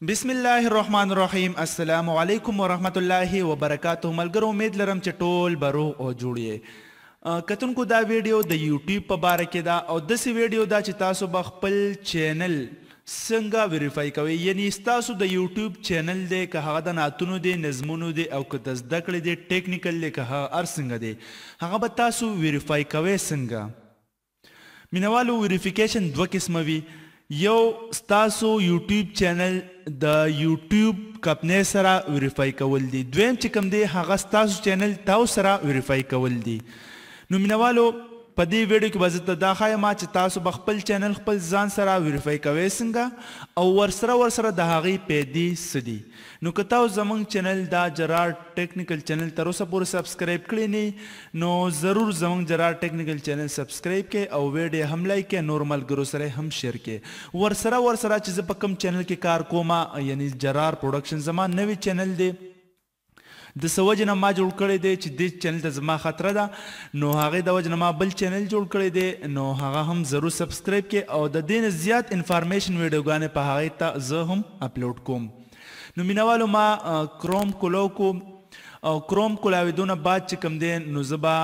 بسم الله الرحمن الرحیم. السلام علیکم ورحمت الله وبرکاتہ. ملګرو امید لرم چې ټول برو او جوړ یې. کتونکو دا ویډیو د یوټیوب په باره کې ده او داسې ویډیو ده چې تاسو به خپل چینل څنګه ویریفای کوئ، یعنی ستاسو د یوټیوب چینل دی که هغه د نعتونو دی، نظمونو دی او که د زده کړې دی، ټیکنیکل دی که هغه هر څنګه دی، هغه به تاسو ویریفای کوئ څنګه. مینوالو ویریفیکیشن دوه قسمه وي. یو ستاسو یوټیوب چینل د یوټیوب کمپنۍ سره ویریفای کول دي، دویم چې کوم دی هغه ستاسو چینل تاسو سره ویریفای کول دي. نو مینوالو په دې ویډیو کې به زه ته دا ښایم چې تاسو به خپل چینل خپل ځان سره ویریفای کوئ څنګه او ورسره د هغې پیدې څه دي. نو که تاسو زموږ چینل دا جرار ټیکنیکل چینل تر اوسه پورې سبسکرایب کړی نه نو ضرور زموږ جرار ټیکنیکل چینل سبسکرایب کړئ او ویډیو هم لایک کړئ، نور ملګرو سره هم شیر کړئ. ورسره چې زه په کوم چینل کې کار کوم، یعنی جرار پروډکشن زما نوی چینل دی، د څه وجې نه ما جوړ کړی دی چې دې چینل ته زما خطره ده، نو هغې د وجې نه ما بل چینل جوړ کړی دی، نو هغه هم ضرور سبسکرایب کړئ او د دې نه زیات انفارمیشن ویډیوګانې په هغې ته زه هم اپلوډ کوم. نو مینوالو ما کروم کولو کو او کروم کولاوېدو نه بعد چې کوم دی نو زه به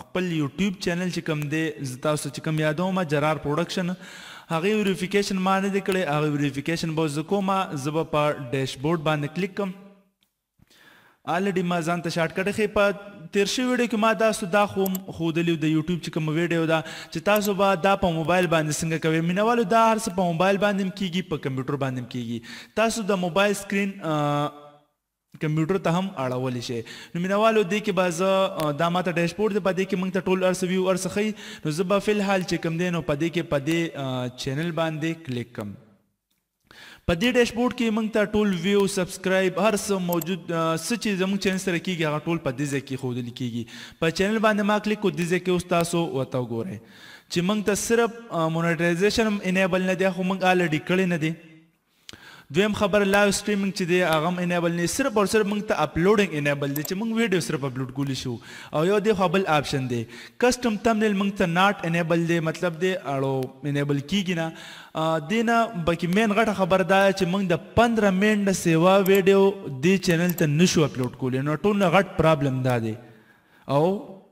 خپل یوټیوب چینل چې کوم دی زه تاسو چې کوم یادوم جرار پروډکشن، هغې ویریفیکیشن ما نه دی کړی، هغې ویریفیکیشن به زه کوم. زه به په ډیشبورډ باندې کلیک کړم. آلریډي ما ځان ته شارټکټ ښیي. په تیر شوي ویډیو کې ما تاسو دا خو ښودلي د یوټیوب چې کوم ویډیو ده چې تاسو به دا په موبایل باندې څنګه کوئ. مینوالو دا هر څه په موبایل باندې هم کیږي، په کمپیوټر باندې هم کیږي. تاسو د موبایل سکرین کمپیوټر ته هم اړولی شئ. نو مینوالو دې کې به زه دا ماته ډیشبورډ دی، په دې کې موږ ته ټول هر څه ویو هر څه ښیي. نو زه به فلحال چې کوم دی نو په دې کې په دې چینل باندې کلیک کړم. په دې ډیشبورډ کې موږ ته ټول ویو سبسکرایب هر څه موجود څه چې زموږ چینل سره کیږي هغه ټول په دې ځای کې ښودل کیږي. په چینل باندې ما کلیک کړو، دې ځای کې اوس تاسو ورته وګورئ چې موږ ته صرف مونیټایزیشن هم انیبل نه دی، خو موږ آلریډي کړی نه دی. دویم خبر لایو سټریمینګ چې دی هغه هم انیبل نه، صرف او صرف موږ ته اپلوډینګ انیبل دی چې موږ ویډیو صرف اپلوډ کولی شو. او یو دی خو بل آپشن دی کسټم تمنیل موږ ته ناٹ انیبل دی، مطلب دی اړو انیبل کیږي نه. دې نه بلکې مین غټه خبر دا چې موږ د 15 منټ سیوا ویډیو دې چینل ته نشو اپلوډ کولی. نو ټول نه غټ پرابلم دا دی. او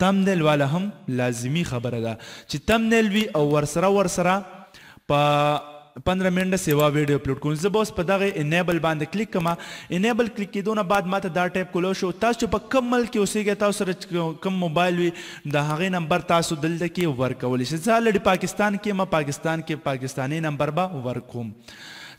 تمنیل والا هم لازمي خبره ده چې تمنیل وي او ورسره په 15 منټه سیوا ویډیو اپلوډ کوم. زه به اوس په دغه انیبل باندې کلیک کوم. انیبل کلیک کېدو نه بعد ماته دا ټایپ کولو شو. تاسو چې په کوم ملک کې اوسېږئ، تاسو سره کوم موبایل وي، د هغې نمبر تاسو دلته کې ورکولی شئ. زه آلریډي پاکستان کې یم، پاکستان کې پاکستاني نمبر به ورکوم.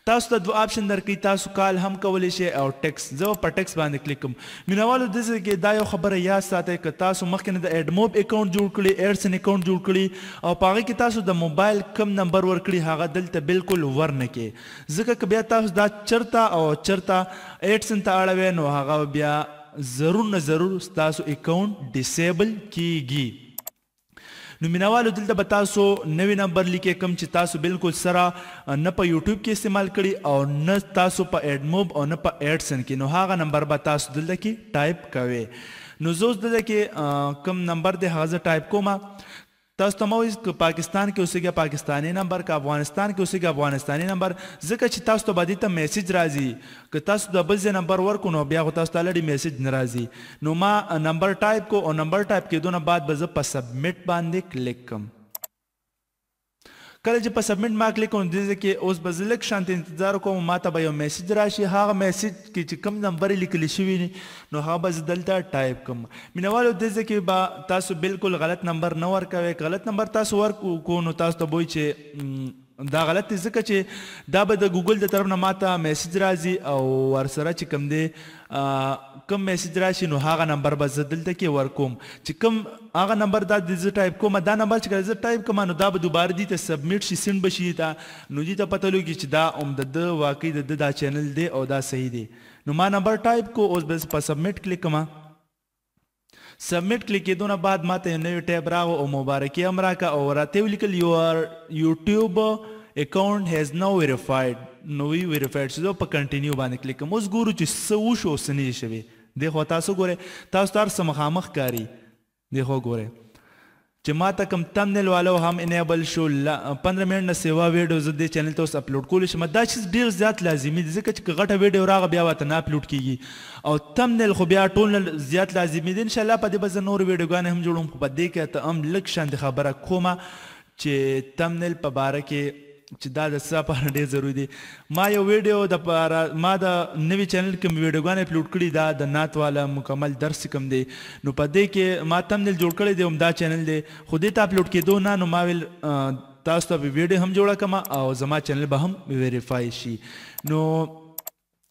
تاسو ته دوه آپشن درکوي، تاسو کال هم کولی شئ او ټیکس. زه په ټیکس باندې کلیک کوم. مینوالو داسې کې دا یو خبره یاد ساتئ که تاسو مخکې نه د ایډموب اکاونټ جوړ کړي، ایډسن اکاونټ جوړ کړي او په هغې کې تاسو د موبایل کم نمبر ورکړي هغه دلته بالکل ورنه کړي، ځکه که بیا تاسو دا چرته ایډسن ته اړوئ نو هغه بیا ضرور نه ضرور ستاسو اکاونټ ډیسیبل کیږي. نو مینوالو دلته به تاسو نوی نمبر لیکئ کوم چې تاسو بالکل سره نه په یوټیوب کې استعمال کړي او نه تاسو په ایډموب او نه په ایډسن کې، نو هغه نمبر به تاسو دلته کې ټایپ کوئ. نو زه اوس دلته کې کوم نمبر دی هغه زه ټایپ کوم. تاسو ته ما وایي که پاکستان کې اوسېږئ پاکستاني نمبر، که افغانستان کې اوسېږئ افغانستاني نمبر، ځکه چې تاسو ته به دې ته میسج راځي. که تاسو د بل ځای نمبر ورکړو نو بیا خو تاسو ته آلریډي میسج نه راځي. نو ما نمبر ټایپ کو او نمبر ټایپ کېدو نه بعد به زه په سبمیټ باندې کلیک کړم. کله چې په سبمیټ ما کلیک کوم دې ځای کې اوس به زه لږ شانته انتظار کوم، ما ته به یو میسج راشي. هغه میسج کې چې کوم نمبر یې لیکلی شوي نو هغه به زه دلته ټایپ کړم. مینوالو دې ځای کې به تاسو بالکل غلط نمبر نه ورکوئ. غلط نمبر تاسو ورکو نو تاسو ته به وایي چې دا غلط دی، ځکه چې دا به د ګوګل د طرف نه ماته میسج راځي او ورسره چې کوم دی کوم میسج راشي نو هغه نمبر به زه دلته کې ورکوم. چې کوم هغه نمبر دا زه ټایپ کوم، دا نمبر چې کله زه ټایپ کوم نو دا به دوباره دې ته سبمیټ شي، سینډ به شي ته، نو دې ته پته لګي چې دا هم د ده واقعي د ده دا چینل دی او دا صحیح دی. نو ما نمبر ټایپ کو، اوس به په سبمیټ کلیک کوم. سبمیټ کلیک کېدو نه بعد ماته یو نوی ټیب راغو او مبارکي هم راکړه او راته ولیکل یور یوټیوب اکاونټ هیز نو ویریفاید. نو وی ویریفاید شو، په کنټینیو باندې کلیک کوم. اوس ګورو چې څه وشو څه نه شوي. دې خو تاسو ګورئ، تاسو ته هر څه مخامخ ښکاري. دې خو ګورئ چې ما ته کوم تمنیل والو هم انیبل شو 15 منټ نه سیوا ویډیو زه دې چینل ته اوس اپلوډ کولی شم. دا چیز ډېر زیات لازمي دی ځکه چې غټه ویډیو راغه بیا ورته نه اپلوډ کیږي او تمنیل خو بیا ټول نه زیات لازمي دی. انشاءالله په دې به زه نور ویډیوګانې هم جوړوم خو په دې کې ته هم لږ شاندې خبره کومه چې تمنیل په باره کې چې دا د څه لپاره ډېر ضروري دی. ما یو ویډیو دپاره ما د نوي چینل کې ویډیوګانې اپلوډ کړي دا د نعت والا مکمل درس کوم دی نو په دې کې ما تمنیل جوړ کړی دی همدا چینل دی خو دې ته اپلوډ کېدو نه نو ما ویل تاسو ته به ویډیو هم جوړه کړم او زما چینل به هم ویریفای شي. نو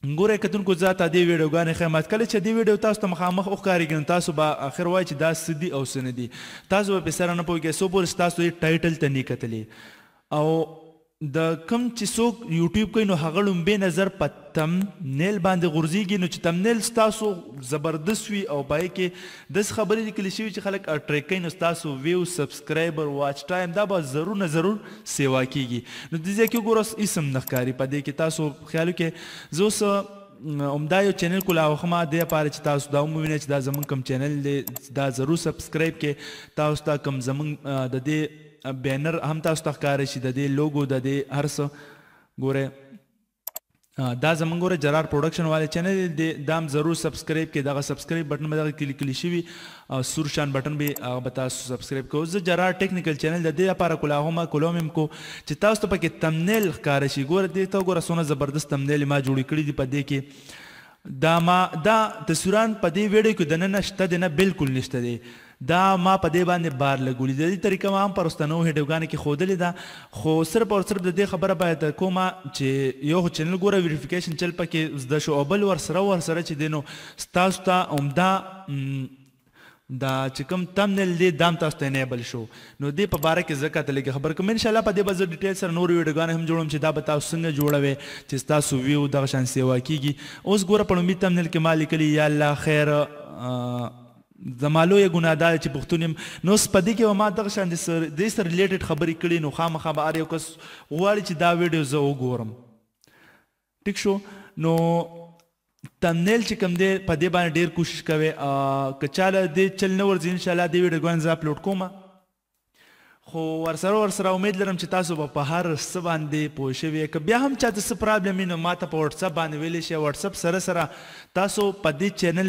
ګوره کتونکو زه ته دې ویډیوګانې ښیم کله چې دې ویډیو تاسو ته مخامخ وښکارېږي نو تاسو به اخر وایي چې دا څه دي او څه نه دي. تاسو به پې سره نه پوهېږئ څو پورې ستاسو دې ټایټل ته نه کتلې او د کم چې څوک یوټیوب کوي نو هغه لومبې نظر په تمنیل باندې غورځېږي نو چې تمنیل ستاسو زبردست وي او پای کې داسې خبرې لیکلې شوي چې خلک اټریک کوي نو ستاسو ویو سبسکرایبر واچ ټایم دا به ضرور نه ضرور سیوا کیږي. نو دې ځای کې ګوره اوس اسم نه ښکاري په دې کې تاسو خیال وکړئ. زه اوس همدا یو چینل کولاوخمه دې لپاره چې تاسو دا وموینئ چې دا زموږ کوم چینل دی دا ضرور سبسکرایب کړئ. تاسو ته کوم زموږ د دې بینر هم تاسو ته ښکاره شي د دې لوګو د دې هر څه ګورئ دا زموږ ګوره جرار پروډکشن والے چینل دی دا هم ضرور سبسکرایب کړئ. دغه سبسکرایب بټن به دغه کلیکلی شوي او سور شان بټن به هغه به تاسو سبسکرایب کوئ. زه جرار ټیکنیکل چینل د دې لپاره کولاهم یم کو چې تاسو ته پکې تمنیل ښکاره شي. ګوره دې ته ګوره څونه زبردست تمنیل ما جوړې کړي دي په دې کې دا تصویران په دې ویډیو کې دننه شته دی نه بالکل نشته دی. دا ما په دې باندې بار لګولي د دې طریقه ما هم په رستنو ویډیوګانو کې ښودلې ده خو صرف او صرف د دې خبره باید کومه چې یو خو چینل ګوره ویریفیکیشن چل پکې زده شو او بل ورسره چې دی نو ستاسو ته عمده دا چې کوم تمنیل دی دا هم تاسو ته انیبل شو نو دې په باره کې زه کاته لږ خبر کوم. انشاءالله په دې به زه ډیټیل سره نور ویډیوګانې هم جوړوم چې دا به تاسو څنګه جوړوئ چې ستاسو ویو دغه شان سیوا کیږي. اوس ګوره په لومړي تمنیل کې ما لیکلي یا الله خیر زما لویه ګناه دا ده چې پښتون یم نو اوس په دې کې به ما دغه شان دې سره ریلیټډ خبرې کړي نو خامخا به هر یو کس غواړي چې دا ویډیو زه وګورم. ټیک شو. نو تمنیل چې کوم دی په دې باندې ډېر کوشش کوئ که چاله دې چل نه ورځي انشاءالله دې ویډیوګانې زه اپلوډ کوم خو ورسره امید لرم چې تاسو به په هر څه باندې پوه شوي که بیا هم چاته څه پرابلم وي نو ما ته په وټساپ باندې ویلی شئ. وټساپ سره تاسو په دې چینل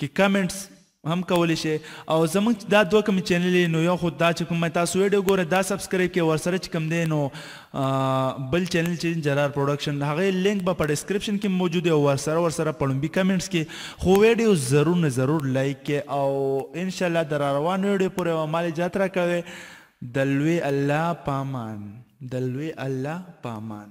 کې کمنټس هم کولی شئ او زموږ دا دوه کومې چینلې نو یو خو دا چې کوم تاسو ویډیو ګورئ دا سبسکرایب کړئ ورسره چې کوم دی نو بل چینل چې جرار پروډکشن هغې لینک به په ډسکرپشن کې موجود او ورسره په لومبي کمنټس کې خو ویډیو ضرور نه ضرور لایک کړئ او انشاءالله د را روان ویډیو پورې مال اجازت راکوئ. د لوی الله پامان.